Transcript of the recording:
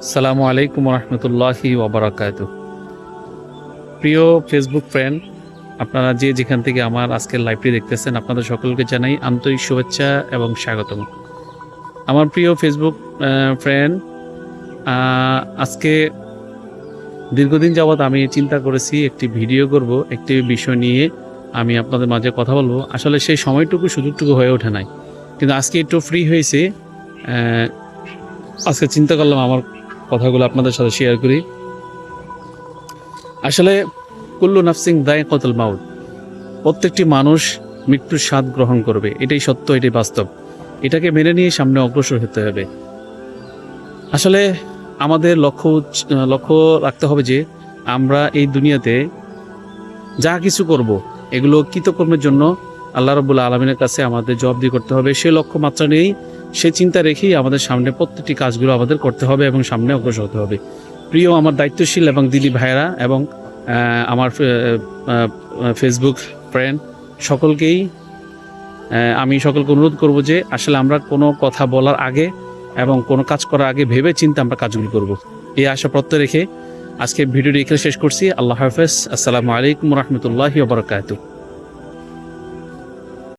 আসসালামু আলাইকুম রহমতুল্লাহি ওবরাকাতুহ। প্রিয় ফেসবুক ফ্রেন্ড, আপনারা যে যেখান থেকে আমার আজকের লাইভটি দেখতেছেন, আপনাদের সকলকে জানাই আন্তরিক শুভেচ্ছা এবং স্বাগতম। আমার প্রিয় ফেসবুক ফ্রেন্ড, আজকে দীর্ঘদিন যাবৎ আমি চিন্তা করেছি একটি ভিডিও করব, একটি বিষয় নিয়ে আমি আপনাদের মাঝে কথা বলবো। আসলে সেই সময়টুকু সুযোগটুকু হয়ে ওঠে নাই, কিন্তু আজকে একটু ফ্রি হয়েছে। আজকে চিন্তা করলাম আমার কথাগুলো আপনাদের সাথে শেয়ার করি। আসলে কুল্লু নাফসিং যায়কাতুল মাউত, প্রত্যেকটি মানুষ মৃত্যুর স্বাদ গ্রহণ করবে, এটাই সত্য, এটাই বাস্তব। এটাকে মেনে নিয়ে সামনে অগ্রসর হতে হবে। আসলে আমাদের লক্ষ্য রাখতে হবে যে আমরা এই দুনিয়াতে যা কিছু করব, এগুলো কৃতকর্মের জন্য আল্লাহ রাব্বুল আলামিনের কাছে আমাদের জবাবদিহি করতে হবে। সে লক্ষ্য মাত্রা নেই, সে চিন্তা রেখেই আমাদের সামনে প্রত্যেকটি কাজগুলো আমাদের করতে হবে এবং সামনে অগ্রসর হতে হবে। প্রিয় আমার দায়িত্বশীল এবং দিলী ভাইয়েরা এবং আমার ফেসবুক ফ্রেন্ড সকলকেই আমি সকলকে অনুরোধ করব যে আসলে আমরা কোনো কথা বলার আগে এবং কোনো কাজ করার আগে ভেবে চিন্তে আমরা কাজগুলো করব। এই আশা প্রত্যয় রেখে আজকে ভিডিওটি এখানে শেষ করছি। আল্লাহ হাফেজ। আসসালামু আলাইকুম রহমতুল্লাহি ওয়া বারাকাতুহু।